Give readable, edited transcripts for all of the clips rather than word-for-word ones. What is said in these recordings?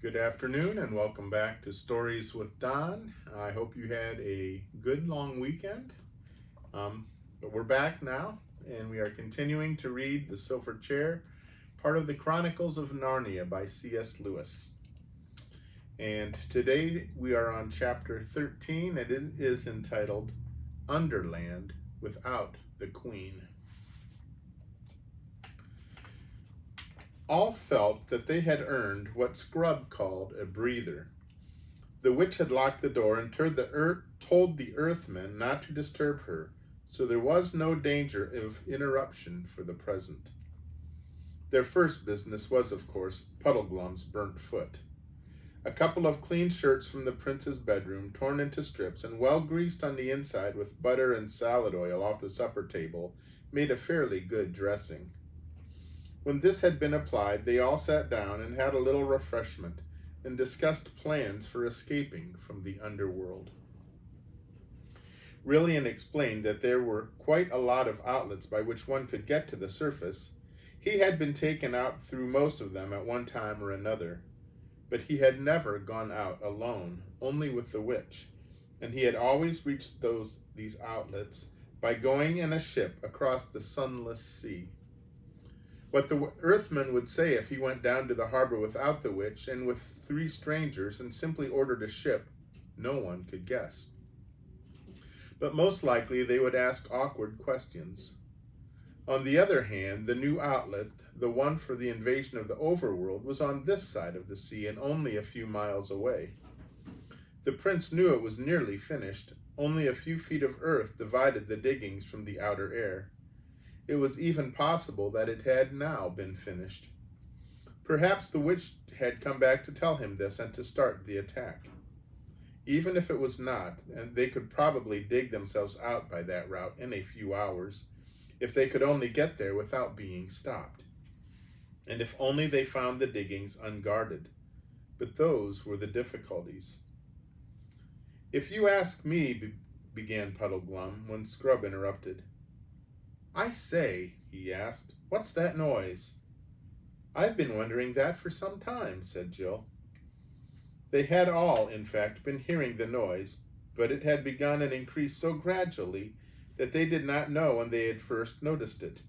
Good afternoon and welcome back to Stories with Don. I hope you had a good long weekend. But we're back now and we are continuing to read The Silver Chair, part of the Chronicles of Narnia by C.S. Lewis. And today we are on chapter 13 and it is entitled Underland Without the Queen. All felt that they had earned what Scrub called a breather. The witch had locked the door and told the Earthmen not to disturb her, so there was no danger of interruption for the present. Their first business was, of course, Puddleglum's burnt foot. A couple of clean shirts from the prince's bedroom, torn into strips and well greased on the inside with butter and salad oil off the supper table, made a fairly good dressing. When this had been applied, they all sat down and had a little refreshment, and discussed plans for escaping from the underworld. Rillian explained that there were quite a lot of outlets by which one could get to the surface. He had been taken out through most of them at one time or another, but he had never gone out alone, only with the witch, and he had always reached these outlets by going in a ship across the sunless sea. What the Earthman would say if he went down to the harbor without the witch and with 3 strangers and simply ordered a ship, no one could guess. But most likely they would ask awkward questions. On the other hand, the new outlet, the one for the invasion of the overworld, was on this side of the sea and only a few miles away. The prince knew it was nearly finished. Only a few feet of earth divided the diggings from the outer air. It was even possible that it had now been finished. Perhaps the witch had come back to tell him this and to start the attack. Even if it was not, and they could probably dig themselves out by that route in a few hours, if they could only get there without being stopped. And if only they found the diggings unguarded. But those were the difficulties. "If you ask me," began Puddleglum, when Scrub interrupted. "I say," he asked, "what's that noise?" "I've been wondering that for some time," said Jill. They had all, in fact, been hearing the noise, but it had begun and increased so gradually that they did not know when they had first noticed it.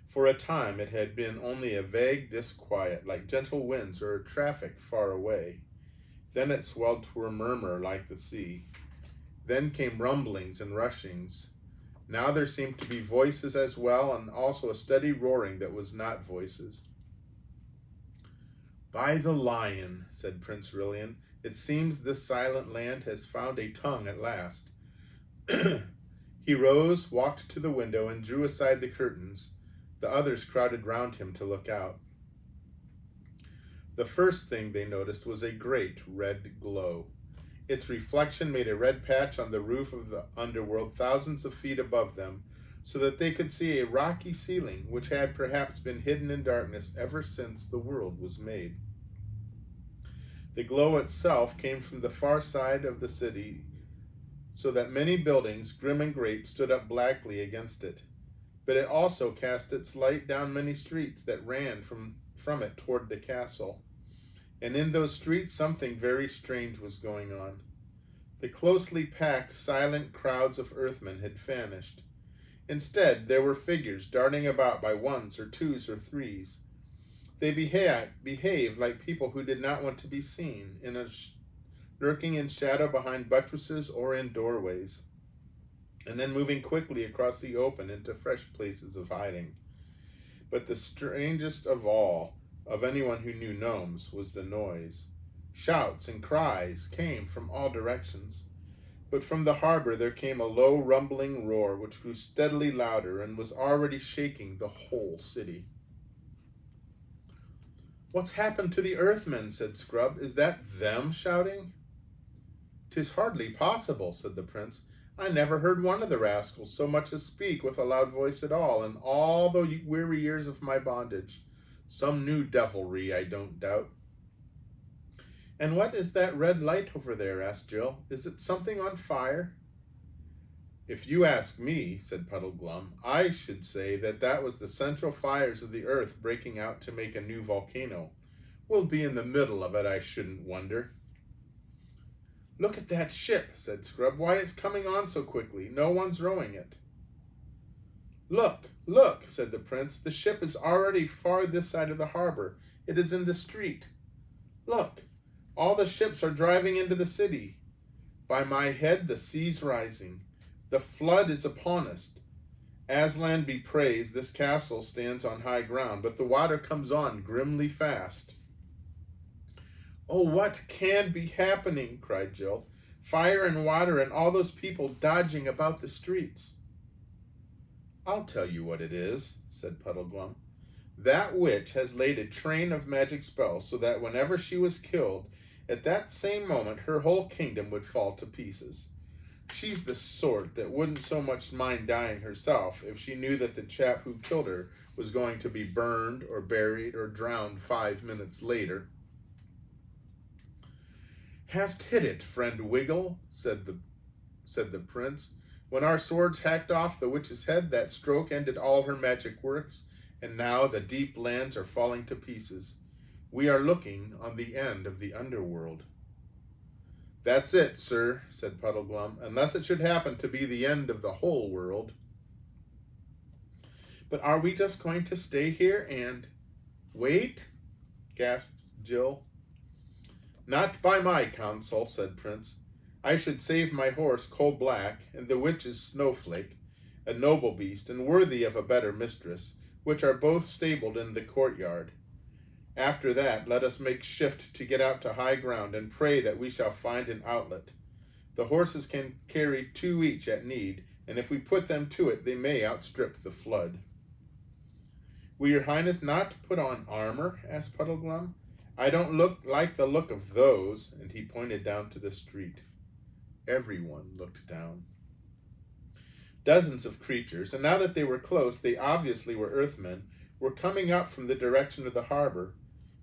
For a time it had been only a vague disquiet, like gentle winds or traffic far away. Then it swelled to a murmur like the sea. Then came rumblings and rushings. Now there seemed to be voices as well, and also a steady roaring that was not voices. "By the lion," said Prince Rillian, "it seems this silent land has found a tongue at last." He rose, walked to the window, and drew aside the curtains. The others crowded round him to look out. The first thing they noticed was a great red glow. Its reflection made a red patch on the roof of the underworld thousands of feet above them, so that they could see a rocky ceiling which had perhaps been hidden in darkness ever since the world was made. The glow itself came from the far side of the city, so that many buildings, grim and great, stood up blackly against it. But it also cast its light down many streets that ran from it toward the castle. And in those streets something very strange was going on. The closely packed, silent crowds of Earthmen had vanished. Instead, there were figures darting about by ones or twos or threes. They behaved like people who did not want to be seen, lurking in shadow behind buttresses or in doorways, and then moving quickly across the open into fresh places of hiding. But the strangest of all, of anyone who knew gnomes, was the noise. Shouts and cries came from all directions. But from the harbor there came a low rumbling roar which grew steadily louder and was already shaking the whole city. "What's happened to the Earthmen?" said Scrub. "Is that them shouting?" "'Tis hardly possible," said the prince. "I never heard one of the rascals so much as speak with a loud voice at all in all the weary years of my bondage. Some new devilry, I don't doubt." "And what is that red light over there?" asked Jill. "Is it something on fire?" "If you ask me," said Puddleglum, "I should say that was the central fires of the earth breaking out to make a new volcano. We'll be in the middle of it, I shouldn't wonder." "Look at that ship," said Scrub. "Why, it's coming on so quickly. No one's rowing it." "Look, look," said the prince. "The ship is already far this side of the harbor. It is in the street. Look, all the ships are driving into the city. By my head, the sea's rising. The flood is upon us. Aslan be praised, this castle stands on high ground, but the water comes on grimly fast." "Oh, what can be happening?" cried Jill. "Fire and water and all those people dodging about the streets." "I'll tell you what it is," said Puddleglum. "That witch has laid a train of magic spells so that whenever she was killed, at that same moment her whole kingdom would fall to pieces. She's the sort that wouldn't so much mind dying herself if she knew that the chap who killed her was going to be burned or buried or drowned 5 minutes later." "Hast hit it, friend Wiggle," said the prince. "When our swords hacked off the witch's head, that stroke ended all her magic works, and now the deep lands are falling to pieces. We are looking on the end of the Underworld." "That's it, sir," said Puddleglum, "unless it should happen to be the end of the whole world." "But are we just going to stay here and wait?" gasped Jill. "Not by my counsel," said Prince. "I should save my horse Coal-Black and the witch's Snowflake, a noble beast and worthy of a better mistress, which are both stabled in the courtyard. After that, let us make shift to get out to high ground and pray that we shall find an outlet. The horses can carry 2 each at need, and if we put them to it, they may outstrip the flood." "Will your highness not put on armor?" asked Puddleglum. "I don't like the look of those," and he pointed down to the street. Everyone looked down. Dozens of creatures, and now that they were close, they obviously were Earthmen, were coming up from the direction of the harbor,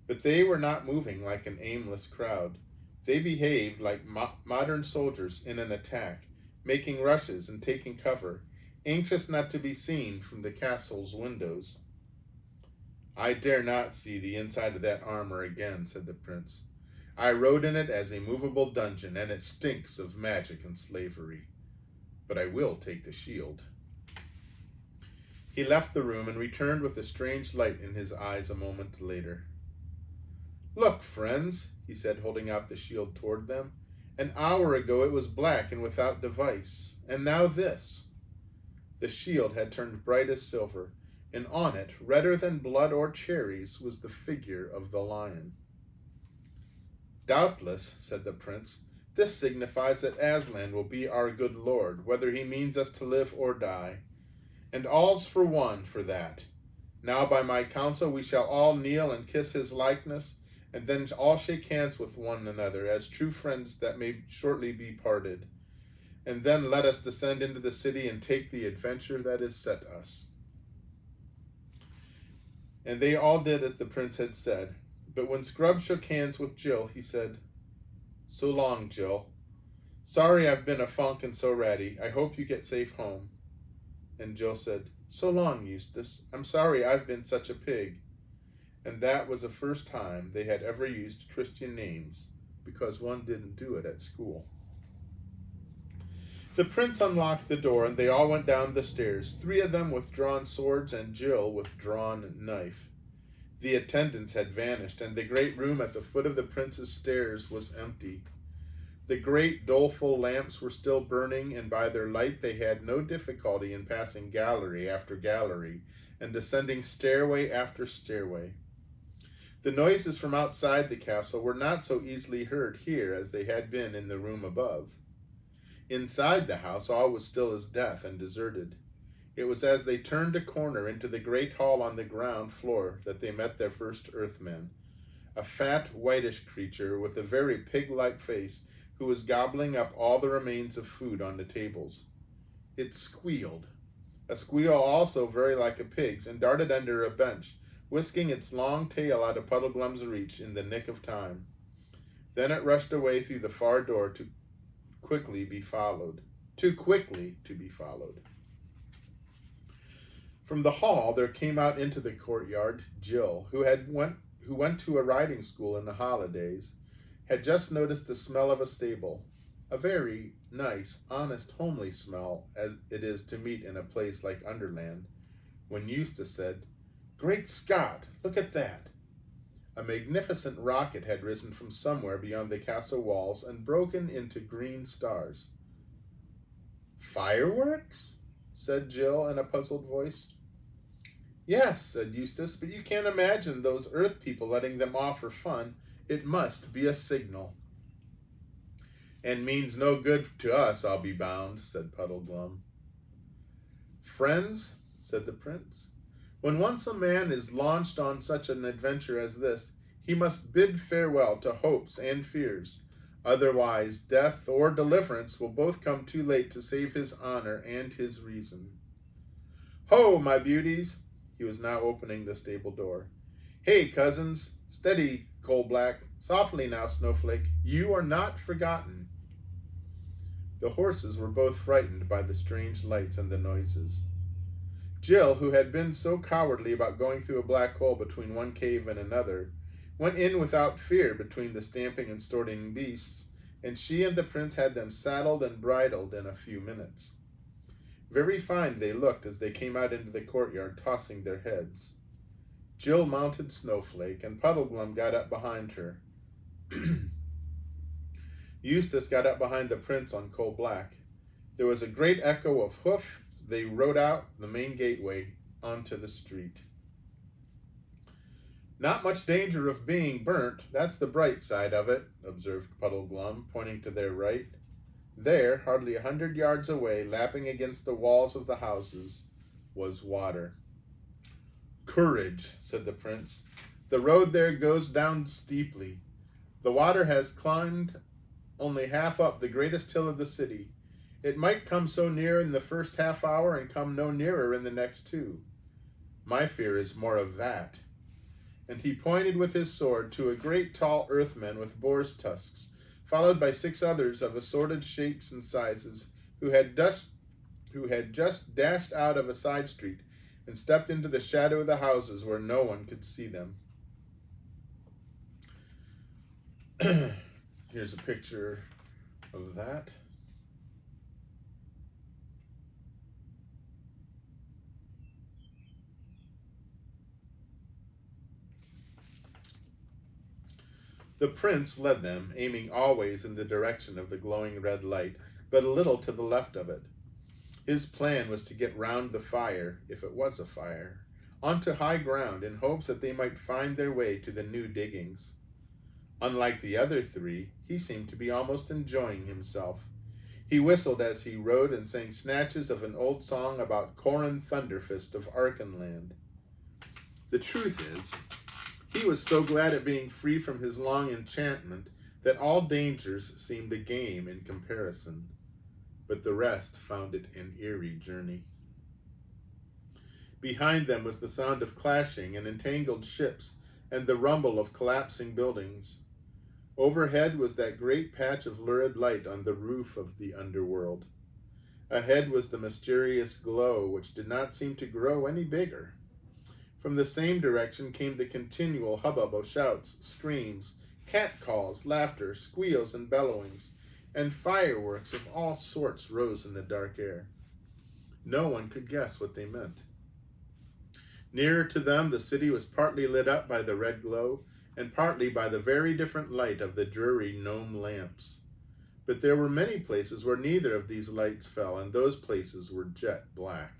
but they were not moving like an aimless crowd. They behaved like modern soldiers in an attack, making rushes and taking cover, anxious not to be seen from the castle's windows. "I dare not see the inside of that armor again," said the prince. "I rode in it as a movable dungeon, and it stinks of magic and slavery. But I will take the shield." He left the room and returned with a strange light in his eyes a moment later. "Look, friends," he said, holding out the shield toward them. "An hour ago it was black and without device, and now this." The shield had turned bright as silver, and on it, redder than blood or cherries, was the figure of the lion. "Doubtless," said the prince, "this signifies that Aslan will be our good lord, whether he means us to live or die. And all's for one for that. Now by my counsel we shall all kneel and kiss his likeness, and then all shake hands with one another, as true friends that may shortly be parted. And then let us descend into the city and take the adventure that is set us." And they all did as the prince had said. But when Scrub shook hands with Jill, he said, "So long, Jill. Sorry I've been a funk and so ratty. I hope you get safe home." And Jill said, "So long, Eustace. I'm sorry I've been such a pig." And that was the first time they had ever used Christian names, because one didn't do it at school. The prince unlocked the door, and they all went down the stairs, 3 of them with drawn swords and Jill with drawn knife. The attendants had vanished, and the great room at the foot of the prince's stairs was empty. The great doleful lamps were still burning, and by their light they had no difficulty in passing gallery after gallery, and descending stairway after stairway. The noises from outside the castle were not so easily heard here as they had been in the room above. Inside the house all was still as death and deserted. It was as they turned a corner into the great hall on the ground floor that they met their first Earthman, a fat, whitish creature with a very pig-like face who was gobbling up all the remains of food on the tables. It squealed, a squeal also very like a pig's, and darted under a bench, whisking its long tail out of Puddleglum's reach in the nick of time. Then it rushed away through the far door too quickly to be followed. From the hall there came out into the courtyard Jill, who who went to a riding school in the holidays, had just noticed the smell of a stable, a very nice, honest, homely smell as it is to meet in a place like Underland, when Eustace said, "Great Scott, look at that!" A magnificent rocket had risen from somewhere beyond the castle walls and broken into green stars. "Fireworks?" said Jill in a puzzled voice. "Yes," said Eustace, "but you can't imagine those Earth people letting them off for fun. It must be a signal." "And means no good to us, I'll be bound," said Puddleglum. "Friends," said the prince, "when once a man is launched on such an adventure as this, he must bid farewell to hopes and fears. Otherwise, death or deliverance will both come too late to save his honor and his reason. Ho, my beauties!" He was now opening the stable door. "Hey, cousins! Steady, Coal-Black! Softly now, Snowflake! You are not forgotten!" The horses were both frightened by the strange lights and the noises. Jill, who had been so cowardly about going through a black hole between one cave and another, went in without fear between the stamping and snorting beasts, and she and the prince had them saddled and bridled in a few minutes. Very fine they looked as they came out into the courtyard, tossing their heads. Jill mounted Snowflake, and Puddleglum got up behind her. Eustace got up behind the prince on Coal-Black. There was a great echo of hoof. They rode out the main gateway onto the street. "Not much danger of being burnt, that's the bright side of it," observed Puddleglum, pointing to their right. There, hardly 100 yards away, lapping against the walls of the houses, was water. "Courage," said the prince. "The road there goes down steeply. The water has climbed only half up the greatest hill of the city. It might come so near in the first half hour and come no nearer in the next 2. My fear is more of that." And he pointed with his sword to a great tall earthman with boar's tusks, followed by 6 others of assorted shapes and sizes, who had just dashed out of a side street and stepped into the shadow of the houses where no one could see them. Here's a picture of that. The prince led them, aiming always in the direction of the glowing red light, but a little to the left of it. His plan was to get round the fire, if it was a fire, onto high ground in hopes that they might find their way to the new diggings. Unlike the other 3, he seemed to be almost enjoying himself. He whistled as he rode and sang snatches of an old song about Corin Thunderfist of Archenland. The truth is, he was so glad at being free from his long enchantment that all dangers seemed a game in comparison, but the rest found it an eerie journey. Behind them was the sound of clashing and entangled ships and the rumble of collapsing buildings. Overhead was that great patch of lurid light on the roof of the Underworld. Ahead was the mysterious glow, which did not seem to grow any bigger. From the same direction came the continual hubbub of shouts, screams, cat-calls, laughter, squeals, and bellowings, and fireworks of all sorts rose in the dark air. No one could guess what they meant. Nearer to them, the city was partly lit up by the red glow, and partly by the very different light of the dreary gnome lamps. But there were many places where neither of these lights fell, and those places were jet black.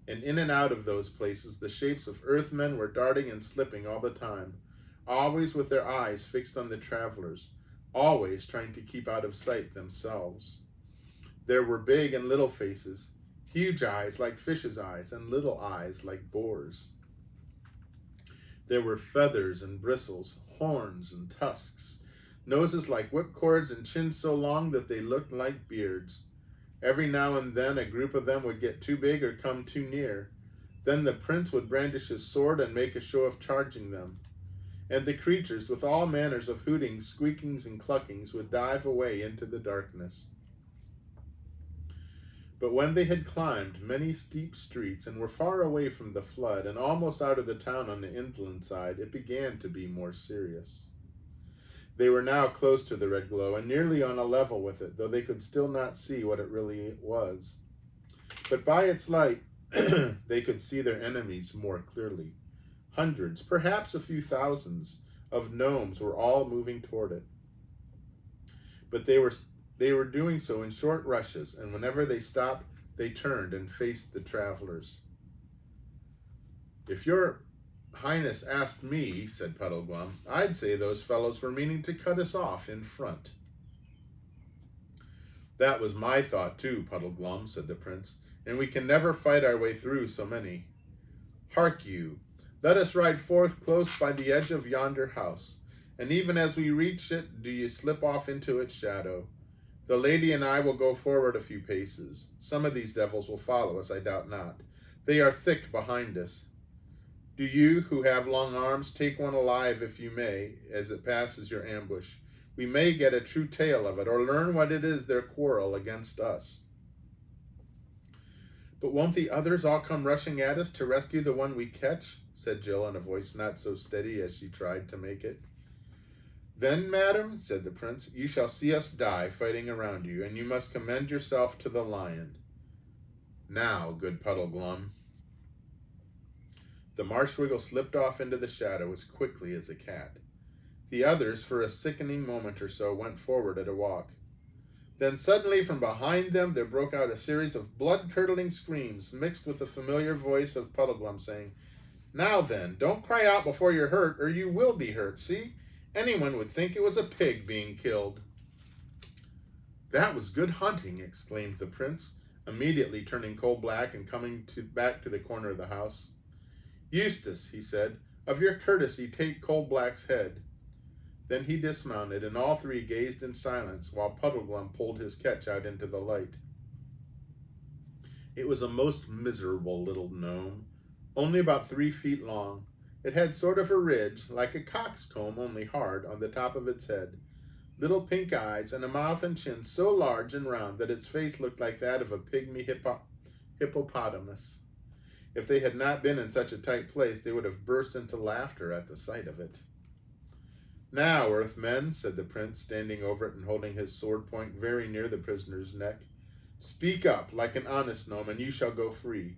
And in and out of those places the shapes of earthmen were darting and slipping all the time, always with their eyes fixed on the travelers, always trying to keep out of sight themselves. There were big and little faces, huge eyes like fishes' eyes, and little eyes like boars. There were feathers and bristles, horns and tusks, noses like whipcords, and chins so long that they looked like beards. Every now and then a group of them would get too big or come too near. Then the prince would brandish his sword and make a show of charging them. And the creatures, with all manners of hootings, squeakings, and cluckings, would dive away into the darkness. But when they had climbed many steep streets and were far away from the flood and almost out of the town on the inland side, it began to be more serious. They were now close to the red glow and nearly on a level with it, though they could still not see what it really was. But by its light, they could see their enemies more clearly. Hundreds, perhaps a few thousands, of gnomes were all moving toward it. But they were doing so in short rushes, and whenever they stopped, they turned and faced the travelers. "If your Highness asked me," said Puddleglum, "I'd say those fellows were meaning to cut us off in front." "That was my thought too, Puddleglum," said the prince, "and we can never fight our way through so many. Hark you, let us ride forth close by the edge of yonder house, and even as we reach it, do you slip off into its shadow. The lady and I will go forward a few paces. Some of these devils will follow us, I doubt not. They are thick behind us. Do you, who have long arms, take one alive if you may, as it passes your ambush. We may get a true tale of it, or learn what it is their quarrel against us." "But won't the others all come rushing at us to rescue the one we catch?" said Jill in a voice not so steady as she tried to make it. "Then, madam," said the prince, "you shall see us die fighting around you, and you must commend yourself to the lion. Now, good Puddleglum." The Marshwiggle slipped off into the shadow as quickly as a cat. The others, for a sickening moment or so, went forward at a walk. Then suddenly from behind them there broke out a series of blood-curdling screams, mixed with the familiar voice of Puddleglum saying, "Now then, don't cry out before you're hurt, or you will be hurt, see? Anyone would think it was a pig being killed." "That was good hunting," exclaimed the prince, immediately turning coal-black and coming back to the corner of the house. "Eustace," he said, "of your courtesy take coal-black's head." Then he dismounted, and all three gazed in silence while Puddleglum pulled his ketch out into the light. It was a most miserable little gnome, only about 3 feet long. It had sort of a ridge, like a coxcomb, only hard, on the top of its head, little pink eyes, and a mouth and chin so large and round that its face looked like that of a pygmy hippopotamus. If they had not been in such a tight place, they would have burst into laughter at the sight of it. "Now, Earthmen," said the prince, standing over it and holding his sword point very near the prisoner's neck, "speak up like an honest gnome, and you shall go free.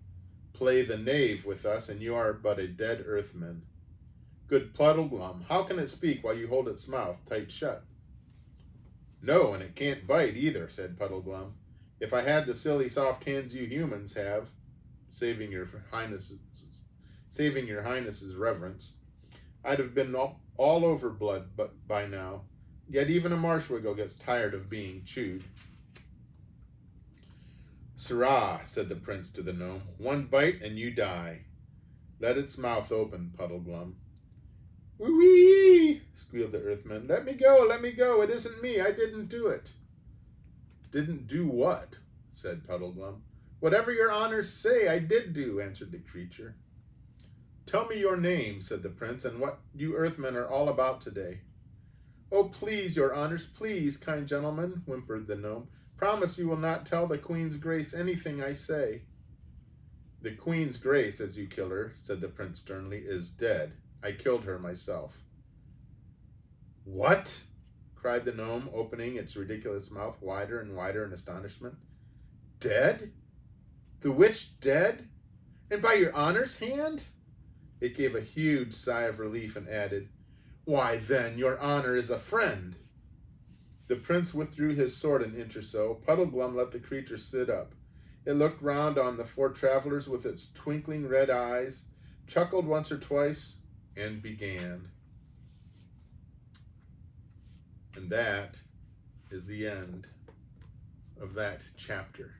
Play the knave with us, and you are but a dead Earthman. Good Puddleglum, how can it speak while you hold its mouth tight shut?" "No, and it can't bite either," said Puddleglum. "If I had the silly soft hands you humans have, saving your highness's reverence, I'd have been all over blood by now. Yet even a Marshwiggle gets tired of being chewed." "Sirrah," said the prince to the gnome, "one bite and you die. Let its mouth open, Puddleglum." "Wee-wee!" squealed the Earthman. "Let me go, let me go. It isn't me. I didn't do it." "Didn't do what?" said Puddleglum. "Whatever your honors say I did do," answered the creature. "Tell me your name," said the prince, "and what you Earthmen are all about today." "Oh, please, your honors, please, kind gentlemen," whimpered the gnome. "Promise you will not tell the Queen's Grace anything I say." "The Queen's Grace, as you kill her," said the prince sternly, "is dead. I killed her myself." "What?" cried the gnome, opening its ridiculous mouth wider and wider in astonishment. "Dead? The witch dead? And by your honor's hand?" It gave a huge sigh of relief and added, "Why, then, your honor is a friend." The prince withdrew his sword an inch or so. Puddleglum let the creature sit up. It looked round on the 4 travelers with its twinkling red eyes, chuckled once or twice, and began. And that is the end of that chapter.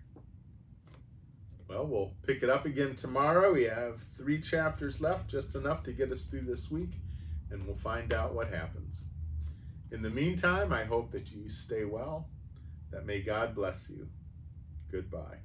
Well, we'll pick it up again tomorrow. We have 3 chapters left, just enough to get us through this week, and we'll find out what happens. In the meantime, I hope that you stay well, that may God bless you. Goodbye.